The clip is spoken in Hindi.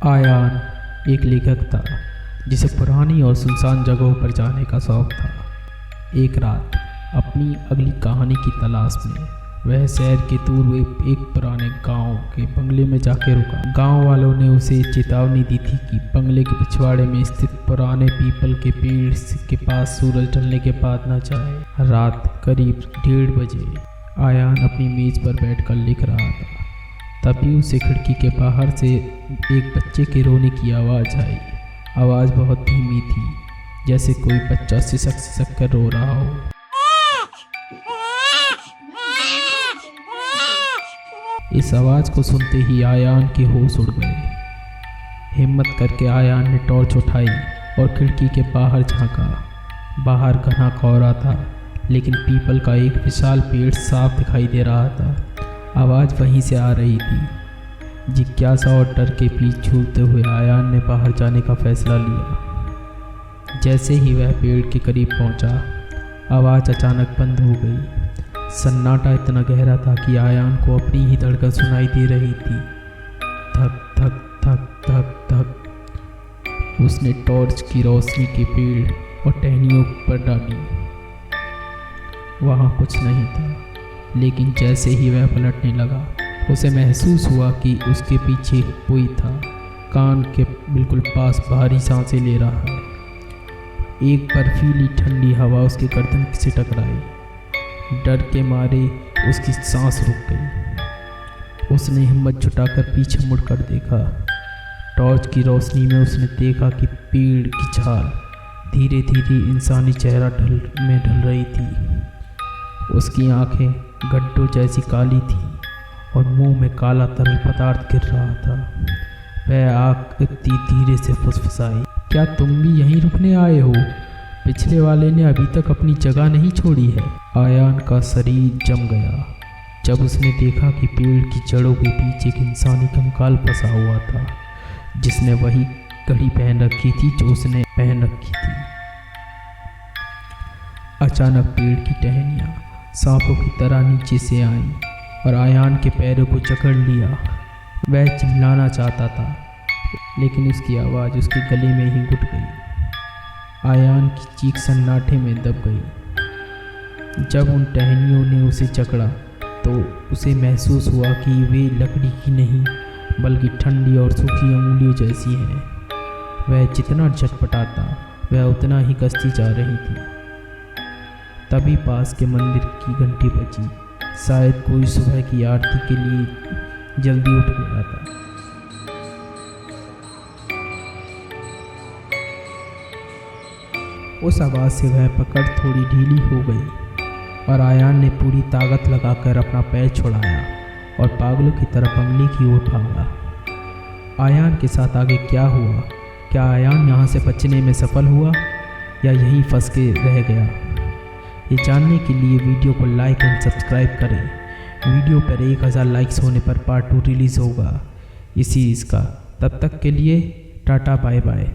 आयान एक लेखक था जिसे पुरानी और सुनसान जगहों पर जाने का शौक था। एक रात अपनी अगली कहानी की तलाश में वह शहर के दूर एक पुराने गांव के बंगले में जाके रुका। गांव वालों ने उसे चेतावनी दी थी कि बंगले के पिछवाड़े में स्थित पुराने पीपल के पेड़ के पास सूरज ढलने के बाद न जाए। रात करीब 1:30 बजे आयान अपनी मेज पर बैठकर लिख रहा था। तभी उसे खिड़की के बाहर से एक बच्चे के रोने की आवाज़ आई। आवाज़ बहुत धीमी थी, जैसे कोई बच्चा सिसक सिसक कर रो रहा हो। इस आवाज़ को सुनते ही आयान के होश उड़ गए। हिम्मत करके आयान ने टॉर्च उठाई और खिड़की के बाहर झांका। बाहर घना कोहरा था, लेकिन पीपल का एक विशाल पेड़ साफ दिखाई दे रहा था। आवाज़ वहीं से आ रही थी। जिज्ञासा और डर के बीच झूलते हुए आयान ने बाहर जाने का फैसला लिया। जैसे ही वह पेड़ के करीब पहुंचा, आवाज़ अचानक बंद हो गई। सन्नाटा इतना गहरा था कि आयान को अपनी ही धड़कन सुनाई दे रही थी। धक धक धक धक धक। उसने टॉर्च की रोशनी के पेड़ और टहनियों पर डाली। वहाँ कुछ नहीं था, लेकिन जैसे ही वह पलटने लगा, उसे महसूस हुआ कि उसके पीछे कोई था। कान के बिल्कुल पास भारी सांसें ले रहा है। एक बर्फीली ठंडी हवा उसके गर्दन से टकराई। डर के मारे उसकी सांस रुक गई। उसने हिम्मत जुटाकर पीछे मुड़कर देखा। टॉर्च की रोशनी में उसने देखा कि पेड़ की छाल धीरे धीरे इंसानी चेहरा ढल रही थी। उसकी आंखें गड्ढों जैसी काली थी और मुंह में काला तरल पदार्थ गिर रहा था। वह आग इतनी धीरे से फुसफुसाई, क्या तुम भी यहीं रुकने आए हो? पिछले वाले ने अभी तक अपनी जगह नहीं छोड़ी है। आयान का शरीर जम गया जब उसने देखा कि पेड़ की जड़ों के पीछे एक इंसानी कंकाल फंसा हुआ था, जिसने वही घड़ी पहन रखी थी जो उसने पहन रखी थी। अचानक पेड़ की टहनियाँ सांपों की तरह नीचे से आईं और आयान के पैरों को जकड़ लिया। वह चिल्लाना चाहता था, लेकिन उसकी आवाज़ उसके गले में ही घुट गई। आयान की चीख सन्नाटे में दब गई। जब उन टहनियों ने उसे जकड़ा तो उसे महसूस हुआ कि वे लकड़ी की नहीं, बल्कि ठंडी और सूखी अंगुलियों जैसी हैं। वह जितना झटपटाता, वह उतना ही कसती जा रही थी। तभी पास के मंदिर की घंटी बजी। शायद कोई सुबह की आरती के लिए जल्दी उठ गया था। उस आवाज़ से वह पकड़ थोड़ी ढीली हो गई और आयान ने पूरी ताकत लगाकर अपना पैर छुड़ाया और पागलों की तरह बंगले की ओर भागा। आयान के साथ आगे क्या हुआ? क्या आयान यहाँ से बचने में सफल हुआ या यहीं फंस के रह गया? ये जानने के लिए वीडियो को लाइक एंड सब्सक्राइब करें। वीडियो पर 1000 लाइक्स होने पर पार्ट 2 रिलीज़ होगा इस सीरीज़ का। तब तक के लिए टाटा बाय बाय।